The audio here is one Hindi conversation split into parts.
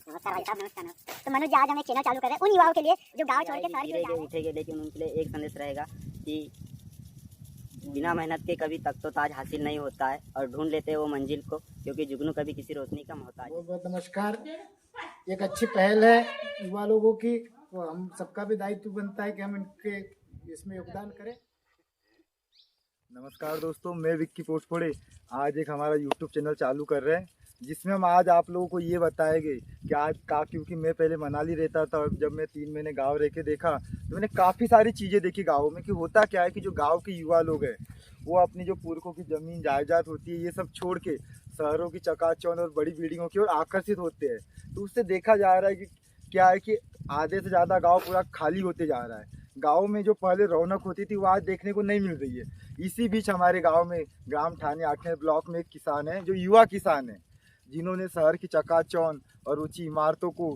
नमस्कार भाई साहब, नमस्कार। तो मनोज जी, आज हम एक चैनल चालू कर रहे हैं उन युवाओं के लिए जो गांव छोड़ के शहर की ओर जा रहे हैं। उठेंगे, लेकिन उनके लिए एक संदेश रहेगा कि बिना मेहनत के कभी तक तो ताज हासिल नहीं होता है और ढूंढ लेते हैं वो मंजिल को, क्योंकि जुगनू कभी किसी रोशनी का मोहताज। बहुत बहुत नमस्कार। एक अच्छी पहल है युवा लोगों की, तो हम सबका भी दायित्व बनता है कि हम इनके इसमें योगदान करें। नमस्कार दोस्तों, मैं विक्की पोटफोड़े आज एक हमारा यूट्यूब चैनल चालू कर रहे हैं, जिसमें हम आज आप लोगों को ये बताएंगे कि आज क्योंकि मैं पहले मनाली रहता था और जब मैं 3 महीने गांव रह के देखा तो मैंने काफ़ी सारी चीज़ें देखी गाँव में कि होता क्या है कि जो गाँव के युवा लोग हैं वो अपनी जो पुरखों की ज़मीन जायदाद होती है ये सब छोड़ के शहरों की चकाचौंध और बड़ी बिल्डिंगों की ओर आकर्षित होते हैं। तो उससे देखा जा रहा है कि क्या है कि आधे से ज़्यादा गाँव पूरा खाली होते जा रहा है। गाँव में जो पहले रौनक होती थी वो आज देखने को नहीं मिल रही है। इसी बीच हमारे गांव में ग्राम ठाणे 8वें ब्लॉक में एक किसान है जो युवा किसान है, जिन्होंने शहर की चकाचौंध और ऊंची इमारतों को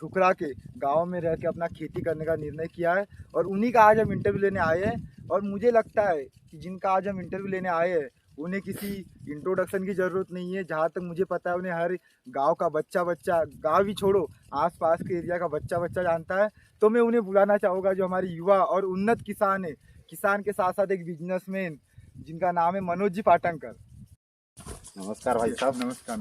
ठुकरा के गांव में रह के अपना खेती करने का निर्णय किया है। और उन्हीं का आज हम इंटरव्यू लेने आए हैं। और मुझे लगता है कि जिनका आज हम इंटरव्यू लेने आए हैं उन्हें किसी इंट्रोडक्शन की ज़रूरत नहीं है। जहाँ तक मुझे पता है उन्हें हर गांव का बच्चा गांव ही छोड़ो आसपास के एरिया का बच्चा जानता है। तो मैं उन्हें बुलाना चाहूँगा जो हमारे युवा और उन्नत किसान है, किसान के साथ साथ एक बिजनेसमैन जिनका नाम है मनोज जी पाटंकर। नमस्कार भाई साहब। नमस्कार।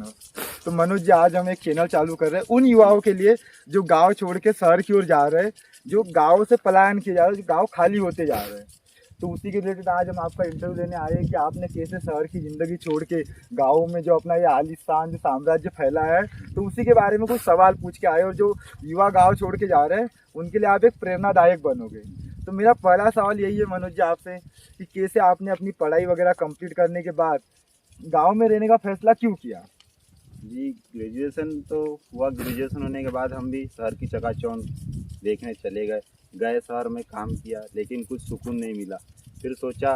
तो मनोज जी, आज हम एक चैनल चालू कर रहे हैं उन युवाओं के लिए जो गांव छोड़ के शहर की ओर जा रहे हैं, जो गांव से पलायन किए जा रहे हैं, जो गांव खाली होते जा रहे हैं। तो उसी के रिलेटेड आज हम आपका इंटरव्यू लेने आए हैं कि आपने कैसे शहर की ज़िंदगी छोड़ के गाँव में जो अपना ये आलिशान जो साम्राज्य फैला है, तो उसी के बारे में कुछ सवाल पूछ के आए। और जो युवा गाँव छोड़ के जा रहे हैं उनके लिए आप एक प्रेरणादायक बनोगे। तो मेरा पहला सवाल यही है मनोज जी आपसे कि कैसे आपने अपनी पढ़ाई वगैरह कंप्लीट करने के बाद गांव में रहने का फैसला क्यों किया? जी, ग्रेजुएशन तो हुआ। ग्रेजुएशन होने के बाद हम भी शहर की चकाचौंध देखने चले गए शहर में काम किया, लेकिन कुछ सुकून नहीं मिला। फिर सोचा,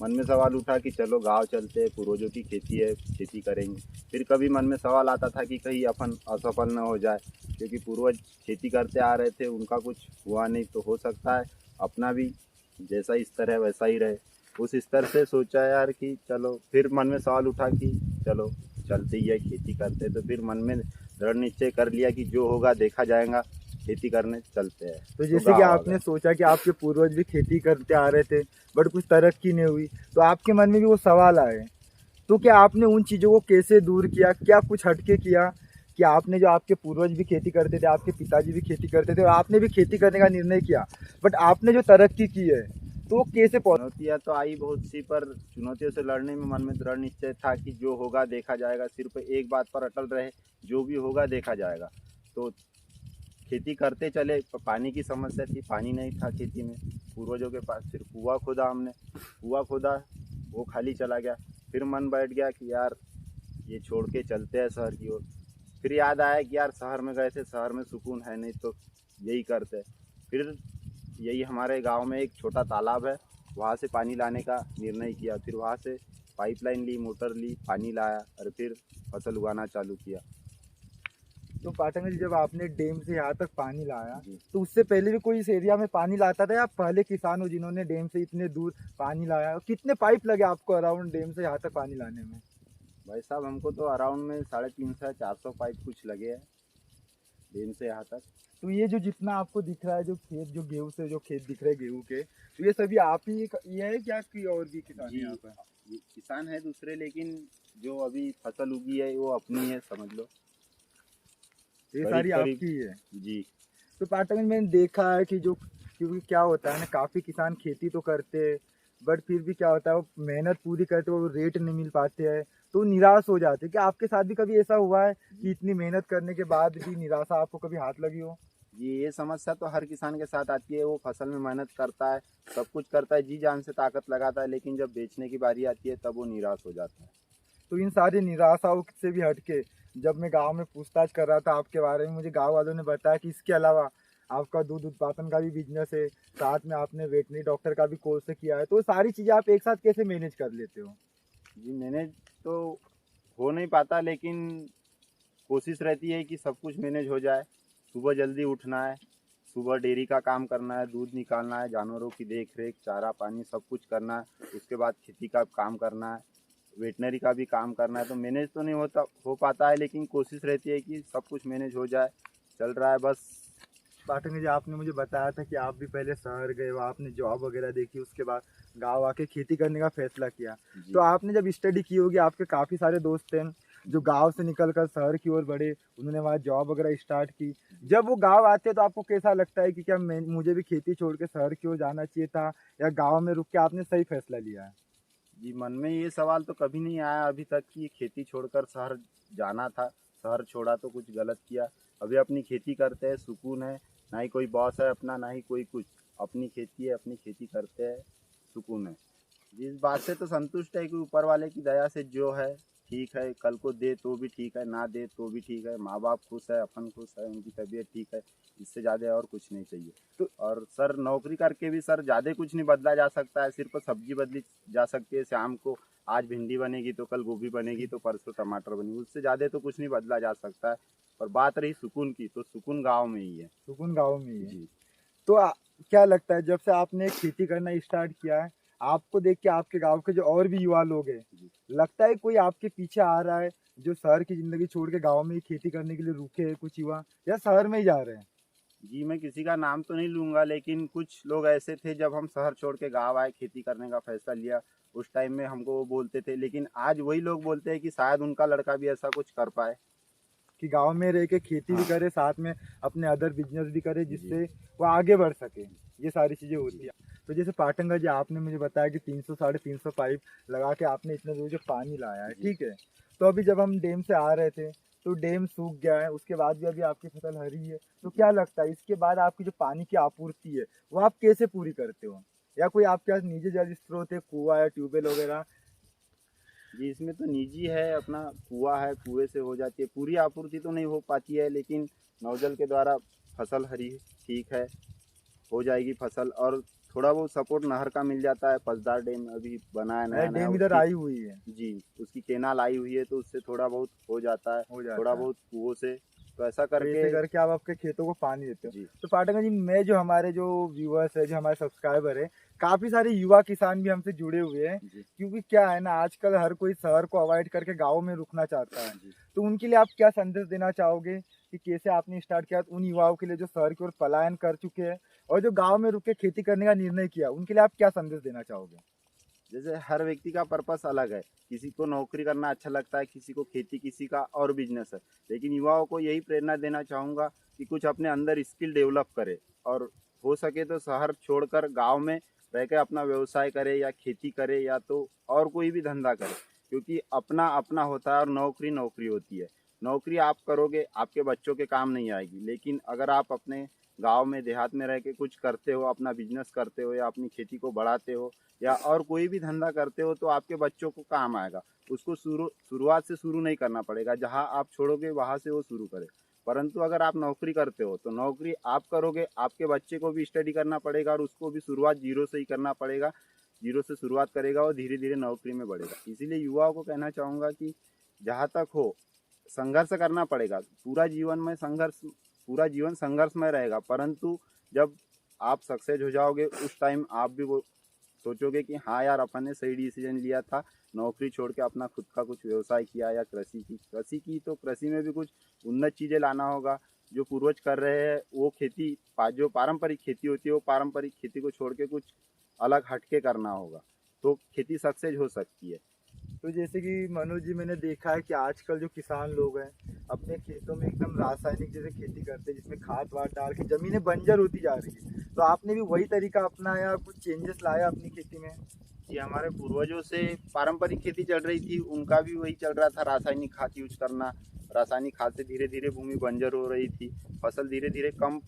मन में सवाल उठा कि चलो गांव चलते हैं, पूर्वजों की खेती है, खेती करेंगे। फिर कभी मन में सवाल आता था कि कहीं अपन असफल न हो जाए, क्योंकि पूर्वज खेती करते आ रहे थे, उनका कुछ हुआ नहीं तो हो सकता है अपना भी जैसा स्तर है वैसा ही रहे। उस स्तर से सोचा यार कि चलो, फिर मन में सवाल उठा कि चलो चलते ही है, खेती करते। तो फिर मन में दृढ़ निश्चय कर लिया कि जो होगा देखा जाएगा, खेती करने चलते हैं। तो जैसे कि आपने सोचा कि आपके पूर्वज भी खेती करते आ रहे थे बट कुछ तरक्की नहीं हुई, तो आपके मन में भी वो सवाल आए, तो क्या आपने उन चीज़ों को कैसे दूर किया? क्या कुछ हटके किया कि आपने, जो आपके पूर्वज भी खेती करते थे, आपके पिताजी भी खेती करते थे और आपने भी खेती करने का निर्णय किया, बट आपने जो तरक्की की है तो वो कैसे? चुनौतियाँ तो आई बहुत सी, पर चुनौतियों से लड़ने में मन में दृढ़ निश्चय था कि जो होगा देखा जाएगा। सिर्फ एक बात पर अटल रहे, जो भी होगा देखा जाएगा। तो खेती करते चले। पानी की समस्या थी, पानी नहीं था खेती में। पूर्वजों के पास सिर्फ कुआं खोदा हमने, कुआं खोदा, वो खाली चला गया। फिर मन बैठ गया कि यार ये छोड़ के चलते हैं शहर की ओर। फिर याद आया कि यार शहर में गए थे, शहर में सुकून है नहीं, तो यही करते। फिर यही हमारे गांव में एक छोटा तालाब है, वहाँ से पानी लाने का निर्णय किया। फिर वहाँ से पाइपलाइन ली, मोटर ली, पानी लाया और फिर फसल उगाना चालू किया। तो पाटंकर जी, जब आपने डैम से यहाँ तक पानी लाया तो उससे पहले भी कोई इस एरिया में पानी लाता था या पहले किसान हो जिन्होंने डैम से इतने दूर पानी लाया? कितने पाइप लगे आपको अराउंड डैम से यहाँ तक पानी लाने में? भाई साहब, हमको तो अराउंड में 350 400 पाइप कुछ लगे हैं डैम से यहाँ तक। तो ये जो जितना आपको दिख रहा है, जो खेत, जो गेहूँ से जो खेत दिख रहे हैं गेहूँ के, तो ये सभी आप ही ये है क्या कि और भी किसान जी, है यहाँ पर? ये किसान है दूसरे, लेकिन जो अभी फसल उगी है वो अपनी है, समझ लो। ये सारी आपकी ही है जी। तो पाटंकर, मैंने देखा है कि जो, क्योंकि क्या होता है ना, काफ़ी किसान खेती तो करते हैं बट फिर भी क्या होता है वो मेहनत पूरी करते वो रेट नहीं मिल पाते हैं तो निराश हो जाते हैं। क्या आपके साथ भी कभी ऐसा हुआ है कि इतनी मेहनत करने के बाद भी निराशा आपको कभी हाथ लगी हो? ये समस्या तो हर किसान के साथ आती है। वो फसल में मेहनत करता है, सब कुछ करता है, जी जान से ताकत लगाता है, लेकिन जब बेचने की बारी आती है तब वो निराश हो जाता है। तो इन सारी निराशाओं से भी हटके जब मैं गांव में पूछताछ कर रहा था आपके बारे में, मुझे गांव वालों ने बताया कि इसके अलावा आपका दूध उत्पादन का भी बिजनेस है, साथ में आपने वेटनरी डॉक्टर का भी कोर्स किया है। तो सारी चीज़ें आप एक साथ कैसे मैनेज कर लेते हो? जी, मैनेज तो हो नहीं पाता, लेकिन कोशिश रहती है कि सब कुछ मैनेज हो जाए। सुबह जल्दी उठना है, सुबह डेयरी का काम करना है, दूध निकालना है, जानवरों की देख रेख, चारा पानी सब कुछ करना है। उसके बाद खेती का काम करना है। वेटनरी का भी काम करना है, तो मैनेज तो नहीं हो पाता है, लेकिन कोशिश रहती है कि सब कुछ मैनेज हो जाए। चल रहा है बस। पाठक जी, आपने मुझे बताया था कि आप भी पहले शहर गए, वहाँ आपने जॉब वगैरह देखी, उसके बाद गांव आके खेती करने का फैसला किया। तो आपने जब स्टडी की होगी, आपके काफ़ी सारे दोस्त हैं जो गांव से निकलकर शहर की ओर बढ़े, उन्होंने वहाँ जॉब वगैरह स्टार्ट की। जब वो गांव आते हैं तो आपको कैसा लगता है कि क्या मुझे भी खेती छोड़ के शहर की ओर जाना चाहिए था, या गाँव में रुक के आपने सही फैसला लिया है? जी, मन में ये सवाल तो कभी नहीं आया अभी तक कि खेती छोड़कर शहर जाना था। शहर छोड़ा तो कुछ गलत किया। अभी अपनी खेती करते हैं, सुकून है, ना ही कोई बॉस है अपना, ना ही कोई कुछ। अपनी खेती है, अपनी खेती करते हैं, सुकून है। जिस बात से तो संतुष्ट है कि ऊपर वाले की दया से जो है ठीक है, कल को दे तो भी ठीक है, ना दे तो भी ठीक है। माँ बाप खुश है, अपन खुश है, उनकी तबीयत ठीक है, इससे ज़्यादा और कुछ नहीं चाहिए। तो और सर नौकरी करके भी सर ज़्यादा कुछ नहीं बदला जा सकता है, सिर्फ सब्जी बदली जा सकती है। शाम को आज भिंडी बनेगी तो कल गोभी बनेगी तो परसों टमाटर बनेगी, उससे ज़्यादा तो कुछ नहीं बदला जा सकता है। और बात रही सुकून की, तो सुकून गाँव में ही है। सुकून गाँव में ही है जी। तो क्या लगता है, जब से आपने खेती करना स्टार्ट किया है, आपको देख के आपके गांव के जो और भी युवा लोग हैं, लगता है कोई आपके पीछे आ रहा है जो शहर की जिंदगी छोड़ के गांव में ही खेती करने के लिए रुके हैं कुछ युवा, या शहर में ही जा रहे हैं? जी, मैं किसी का नाम तो नहीं लूँगा, लेकिन कुछ लोग ऐसे थे जब हम शहर छोड़ के गाँव आए, खेती करने का फैसला लिया, उस टाइम में हमको वो बोलते थे, लेकिन आज वही लोग बोलते हैं कि शायद उनका लड़का भी ऐसा कुछ कर पाए कि गांव में रह के खेती भी करे, साथ में अपने अदर बिजनेस भी करे, जिससे वो आगे बढ़ सके। ये सारी चीज़ें होती है। तो जैसे पाटंगा जी, आपने मुझे बताया कि 300 साढ़े 300 पाइप लगा के आपने इतने दूर जो पानी लाया है, ठीक है। तो अभी जब हम डैम से आ रहे थे तो डैम सूख गया है, उसके बाद भी अभी आपकी फसल हरी है, तो क्या लगता है इसके बाद आपकी जो पानी की आपूर्ति है वो आप कैसे पूरी करते हो, या कोई आपके पास निजी जल स्रोत है, कुआं या ट्यूबवेल वगैरह? जी, इसमें तो निजी है, अपना कुआं है, कुएं से हो जाती है। पूरी आपूर्ति तो नहीं हो पाती है, लेकिन नवजल के द्वारा फसल हरी ठीक है, हो जाएगी फसल। और थोड़ा बहुत सपोर्ट नहर का मिल जाता है। पसदार डैम अभी बना है, नया डैम इधर आई हुई है जी, उसकी केनाल आई हुई है, तो उससे थोड़ा बहुत हो जाता है, थोड़ा बहुत कुओं से। तो ऐसा करके आप आपके खेतों को पानी देते हो। जी। तो पाटंगा जी, मैं जो हमारे जो व्यूअर्स है, जो हमारे सब्सक्राइबर है, काफी सारे युवा किसान भी हमसे जुड़े हुए हैं, क्योंकि क्या है ना, आजकल हर कोई शहर को अवॉइड करके गाँव में रुकना चाहता है। तो उनके लिए आप क्या संदेश देना चाहोगे कि कैसे आपने स्टार्ट किया उन युवाओं के लिए जो शहर की ओर पलायन कर चुके हैं और जो गाँव में रुक के खेती करने का निर्णय किया, उनके लिए आप क्या संदेश देना चाहोगे? जैसे हर व्यक्ति का पर्पस अलग है, किसी को नौकरी करना अच्छा लगता है, किसी को खेती, किसी का और बिजनेस है। लेकिन युवाओं को यही प्रेरणा देना चाहूँगा कि कुछ अपने अंदर स्किल डेवलप करे, और हो सके तो शहर छोड़कर गांव में रह के अपना व्यवसाय करे, या खेती करे, या तो और कोई भी धंधा करे। क्योंकि अपना अपना होता है और नौकरी नौकरी होती है। नौकरी आप करोगे, आपके बच्चों के काम नहीं आएगी, लेकिन अगर आप अपने गांव में देहात में रह के कुछ करते हो, अपना बिजनेस करते हो, या अपनी खेती को बढ़ाते हो, या और कोई भी धंधा करते हो, तो आपके बच्चों को काम आएगा। उसको शुरुआत से शुरू नहीं करना पड़ेगा, जहां आप छोड़ोगे वहां से वो शुरू करे। परंतु अगर आप नौकरी करते हो तो नौकरी आप करोगे, आपके बच्चे को भी स्टडी करना पड़ेगा, और उसको भी शुरुआत जीरो से ही करना पड़ेगा। जीरो से शुरुआत करेगा और धीरे धीरे नौकरी में बढ़ेगा। इसीलिए युवाओं को कहना चाहूँगा कि जहाँ तक हो संघर्ष करना पड़ेगा। पूरा जीवन संघर्षमय रहेगा, परंतु जब आप सक्सेस हो जाओगे, उस टाइम आप भी वो सोचोगे कि हाँ यार, अपन ने सही डिसीजन लिया था, नौकरी छोड़ के अपना खुद का कुछ व्यवसाय किया, या कृषि की तो कृषि में भी कुछ उन्नत चीज़ें लाना होगा। जो पूर्वज कर रहे हैं वो खेती, जो पारंपरिक खेती होती है, वो पारंपरिक खेती को छोड़ के कुछ अलग हटके करना होगा, तो खेती सक्सेस हो सकती है। तो जैसे कि मनोज जी, मैंने देखा है कि आजकल जो किसान लोग हैं अपने खेतों में एकदम रासायनिक जैसे खेती करते हैं, जिसमें खाद वाद डाल के ज़मीनें बंजर होती जा रही है। तो आपने भी वही तरीका अपनाया, कुछ चेंजेस लाया अपनी खेती में? जी, हमारे पूर्वजों से पारंपरिक खेती चल रही थी, उनका भी वही चल रहा था, रासायनिक खाद यूज करना। रासायनिक खाद से धीरे धीरे भूमि बंजर हो रही थी, फसल धीरे धीरे कम,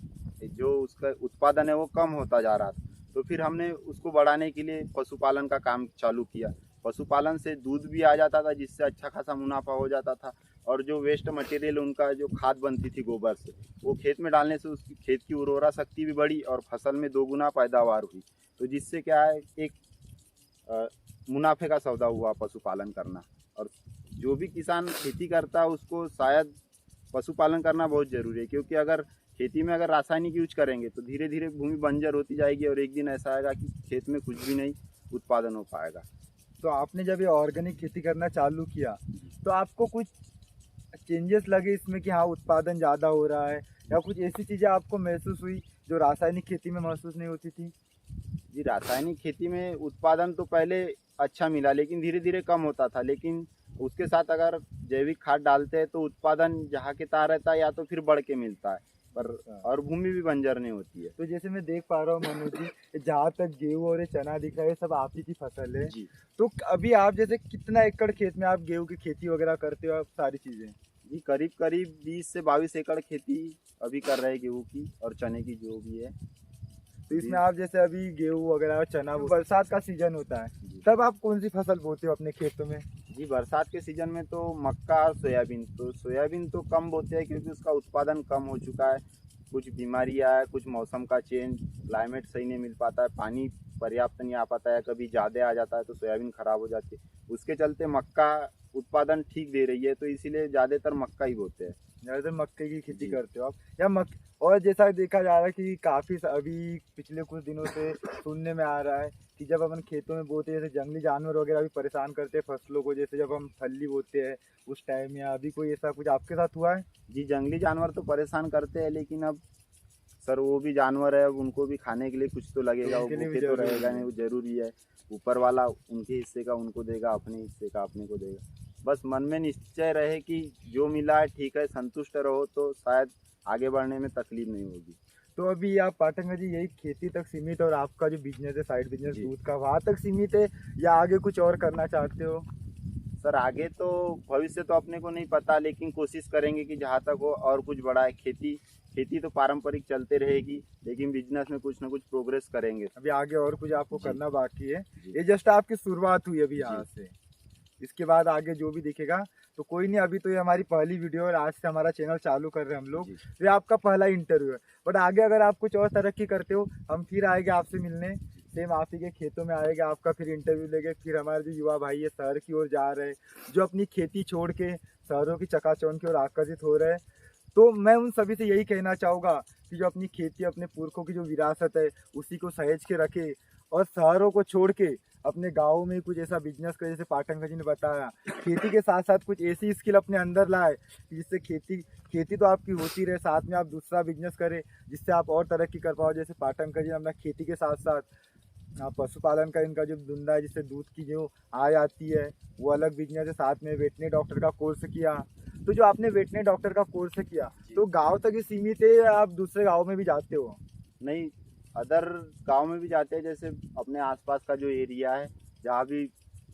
जो उसका उत्पादन है वो कम होता जा रहा था। तो फिर हमने उसको बढ़ाने के लिए पशुपालन का काम चालू किया। पशुपालन से दूध भी आ जाता था, जिससे अच्छा खासा मुनाफा हो जाता था। और जो वेस्ट मटेरियल उनका जो खाद बनती थी गोबर से, वो खेत में डालने से उसकी खेत की उर्वरा शक्ति भी बढ़ी और फसल में 2 गुना पैदावार हुई। तो जिससे क्या है, एक मुनाफे का सौदा हुआ पशुपालन करना। और जो भी किसान खेती करता है उसको शायद पशुपालन करना बहुत ज़रूरी है, क्योंकि अगर खेती में अगर रासायनिक यूज करेंगे तो धीरे धीरे भूमि बंजर होती जाएगी, और एक दिन ऐसा आएगा कि खेत में कुछ भी नहीं उत्पादन हो पाएगा। तो आपने जब ये ऑर्गेनिक खेती करना चालू किया तो आपको कुछ चेंजेस लगे इसमें कि हाँ उत्पादन ज़्यादा हो रहा है, या कुछ ऐसी चीज़ें आपको महसूस हुई जो रासायनिक खेती में महसूस नहीं होती थी? जी, रासायनिक खेती में उत्पादन तो पहले अच्छा मिला, लेकिन धीरे धीरे कम होता था। लेकिन उसके साथ अगर जैविक खाद डालते हैं तो उत्पादन जहाँ के तहाँ रहता है, या तो फिर बढ़ के मिलता है, पर और भूमि भी बंजर नहीं होती है। तो जैसे मैं देख पा रहा हूँ मनोज जी, जहाँ तक गेहूँ और ये चना दिख रहा है, ये सब आप ही की फसल है। जी तो अभी आप जैसे कितना एकड़ खेत में आप गेहूँ की खेती वगैरह करते हो, आप सारी चीज़ें? जी, करीब करीब 20 से 22 एकड़ खेती अभी कर रहे हैं गेहूँ की और चने की जो भी है। तो इसमें आप जैसे अभी गेहूँ वगैरह और चना, बरसात का सीजन होता है, जी। तब आप कौन सी फसल बोते हो अपने खेतों में? जी, बरसात के सीजन में तो मक्का और सोयाबीन। तो सोयाबीन तो कम बोते हैं क्योंकि उसका उत्पादन कम हो चुका है। कुछ बीमारियाँ है, कुछ मौसम का चेंज, क्लाइमेट सही नहीं मिल पाता है, पानी पर्याप्त नहीं आ पाता है, कभी ज़्यादा आ जाता है तो सोयाबीन खराब हो जाती है। उसके चलते मक्का उत्पादन ठीक दे रही है, तो इसीलिए ज़्यादातर मक्का ही बोते हैं। ज़्यादातर मक्के की खेती जी। करते हो आप, या और जैसा देखा जा रहा है कि काफ़ी अभी पिछले कुछ दिनों से सुनने में आ रहा है कि जब अपन खेतों में बोते हैं, जैसे जंगली जानवर वगैरह भी परेशान करते हैं फसलों को, जैसे जब हम फली बोते हैं उस टाइम, या अभी कोई ऐसा कुछ आपके साथ हुआ है? जी, जंगली जानवर तो परेशान करते हैं, लेकिन अब सर वो भी जानवर है, अब उनको भी खाने के लिए कुछ तो लगेगा, वो उनके लिए भी भूखे तो जरूरी रहेगा है। नहीं, वो जरूरी है। ऊपर वाला उनके हिस्से का उनको देगा, अपने हिस्से का अपने को देगा। बस मन में निश्चय रहे कि जो मिला है ठीक है, संतुष्ट रहो, तो शायद आगे बढ़ने में तकलीफ नहीं होगी। तो अभी आप पाटंगा जी यही खेती तक सीमित, और आपका जो बिजनेस है, साइड बिजनेस जी। दूध का, वहाँ तक सीमित है, या आगे कुछ और करना चाहते हो? सर आगे तो भविष्य तो अपने को नहीं पता, लेकिन कोशिश करेंगे कि जहाँ तक हो और कुछ बड़ा है। खेती तो पारंपरिक चलते रहेगी, लेकिन बिजनेस में कुछ ना कुछ प्रोग्रेस करेंगे। अभी आगे और कुछ आपको जी। करना बाकी है? जी। ये जस्ट आपकी शुरुआत हुई अभी यहाँ से, इसके बाद आगे जो भी दिखेगा तो कोई नहीं। अभी तो ये हमारी पहली वीडियो है और आज से हमारा चैनल चालू कर रहे हैं हम लोग, जी। तो ये आपका पहला इंटरव्यू है। बट आगे अगर आप कुछ और तरक्की करते हो, हम फिर आएंगे आपसे मिलने, सेम आप ही के खेतों में आएंगे, आपका फिर इंटरव्यू लेंगे। फिर हमारे जो युवा भाई है शहर की ओर जा रहे हैं, जो अपनी खेती छोड़ के शहरों की चकाचौंध की ओर आकर्षित हो रहे हैं, तो मैं उन सभी से यही कहना चाहूँगा कि जो अपनी खेती, अपने पुरखों की जो विरासत है उसी को सहेज के रखे, और शहरों को छोड़ के अपने गाँव में कुछ ऐसा बिजनेस करे, जैसे पाटंगा जी ने बताया, खेती के साथ साथ कुछ ऐसी स्किल अपने अंदर लाए कि जिससे खेती तो आपकी होती रहे, साथ में आप दूसरा बिजनेस करें जिससे आप और तरक्की कर पाओ। जैसे पाटंगा जी ने अपना खेती के साथ साथ पशुपालन का इनका जो धंधा है, जिससे दूध की जो आय आती है, वो अलग बिजनेस है। साथ में वेटनरी डॉक्टर का कोर्स किया, तो जो आपने वेटनरी डॉक्टर का कोर्स किया तो गांव तक ही सीमित है या आप दूसरे गांव में भी जाते हो? नहीं, अदर गांव में भी जाते हैं, जैसे अपने आसपास का जो एरिया है, जहाँ भी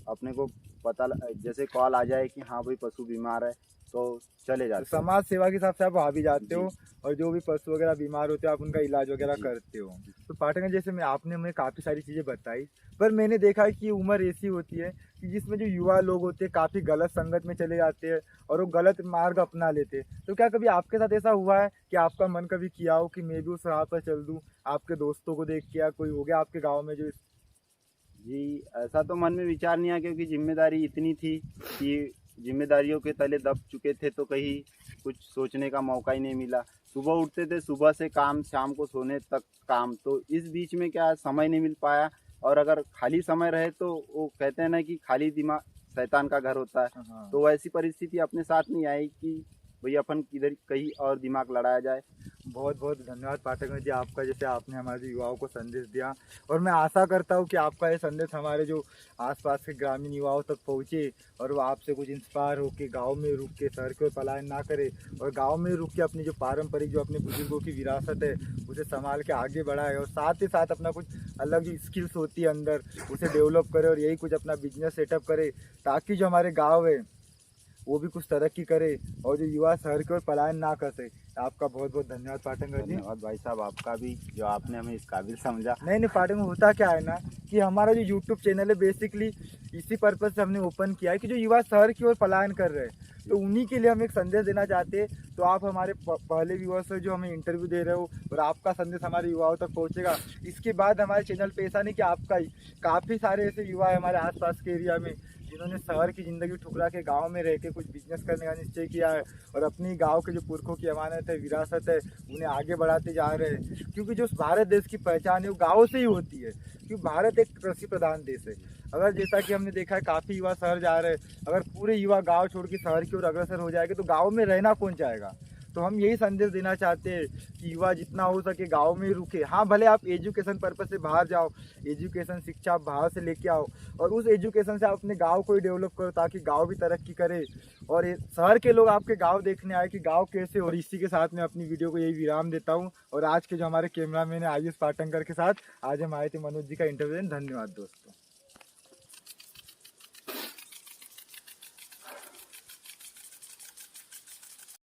अपने को जैसे कॉल आ जाए कि हाँ भाई पशु बीमार है, तो चले जाते हैं। समाज सेवा के हिसाब से आप वहाँ भी जाते हो, और जो भी पशु वगैरह बीमार होते हैं आप उनका इलाज वगैरह करते हो। तो पाटंगा जैसे आपने हमें काफ़ी सारी चीज़ें बताई, पर मैंने देखा है कि उम्र ऐसी होती है कि जिसमें जो युवा लोग होते हैं काफ़ी गलत संगत में चले जाते हैं और वो गलत मार्ग अपना लेते हैं। तो क्या कभी आपके साथ ऐसा हुआ है कि आपका मन कभी किया हो कि मैं भी उस राह पर चल दूँ, आपके दोस्तों को देख के, या कोई हो गया आपके गाँव में जो? जी, ऐसा तो मन में विचार नहीं आया, क्योंकि जिम्मेदारी इतनी थी कि जिम्मेदारियों के तले दब चुके थे, तो कहीं कुछ सोचने का मौका ही नहीं मिला। सुबह उठते थे, सुबह से काम, शाम को सोने तक काम, तो इस बीच में क्या समय नहीं मिल पाया। और अगर खाली समय रहे तो वो कहते हैं ना कि खाली दिमाग शैतान का घर होता है, हाँ। तो वैसी परिस्थिति अपने साथ नहीं आई कि भई अपन किधर कहीं और दिमाग लड़ाया जाए। बहुत बहुत धन्यवाद पाठक जी आपका, जैसे आपने हमारे युवाओं को संदेश दिया, और मैं आशा करता हूँ कि आपका ये संदेश हमारे जो आसपास के ग्रामीण युवाओं तक पहुँचे, और वो आपसे कुछ इंस्पायर होकर गांव में रुक के शहर की ओर पलायन ना करे, और गांव में रुक के अपनी जो पारंपरिक, जो अपने बुजुर्गों की विरासत है उसे संभाल के आगे बढ़ाए, और साथ ही साथ अपना कुछ अलग जो स्किल्स होती है अंदर उसे डेवलप करे, और यही कुछ अपना बिजनेस सेटअप करे, ताकि जो हमारे गाँव है वो भी कुछ तरक्की करे और जो युवा शहर की ओर पलायन ना कर सके। आपका बहुत बहुत धन्यवाद पाटंगा जी। धन्यवाद भाई साहब आपका भी, जो आपने हमें इस काबिल समझा। नहीं पाटंगा, होता क्या है ना कि हमारा जो यूट्यूब चैनल है बेसिकली इसी पर्पज़ से हमने ओपन किया है कि जो युवा शहर की ओर पलायन कर रहे हैं, तो उन्हीं के लिए हम एक संदेश देना चाहते हैं। तो आप हमारे पहले व्यूअर्स जो हमें इंटरव्यू दे रहे हो, और आपका संदेश हमारे युवाओं तक पहुंचेगा। इसके बाद हमारे चैनल पे ऐसा नहीं कि आपका ही, काफ़ी सारे ऐसे युवा है हमारे आसपास के एरिया में जिन्होंने शहर की ज़िंदगी ठुकरा के गांव में रह के कुछ बिजनेस करने का निश्चय किया है, और अपनी गांव के जो पुरखों की अमानत है, विरासत है, उन्हें आगे बढ़ाते जा रहे हैं। क्योंकि जो भारत देश की पहचान है वो गाँव से ही होती है, क्योंकि भारत एक कृषि प्रधान देश है। अगर जैसा कि हमने देखा है काफ़ी युवा शहर जा रहे हैं, अगर पूरे युवा गांव छोड़ के शहर की ओर अग्रसर हो जाएंगे तो गांव में रहना कौन चाहेगा। तो हम यही संदेश देना चाहते हैं कि युवा जितना हो सके गांव में ही रुके। हाँ, भले आप एजुकेशन पर्पस से बाहर जाओ, एजुकेशन शिक्षा आप बाहर से लेके आओ और उस एजुकेशन से आप अपने गांव को ही डेवलप करो ताकि गांव भी तरक्की करे और शहर के लोग आपके गांव देखने आए कि गांव कैसे। और इसी के साथ मैं अपनी वीडियो को यही विराम देता हूँ और आज के जो हमारे कैमरामैन है आयुष पाटंकर के साथ आज हम आए थे मनोज जी का इंटरव्यू। धन्यवाद दोस्तों।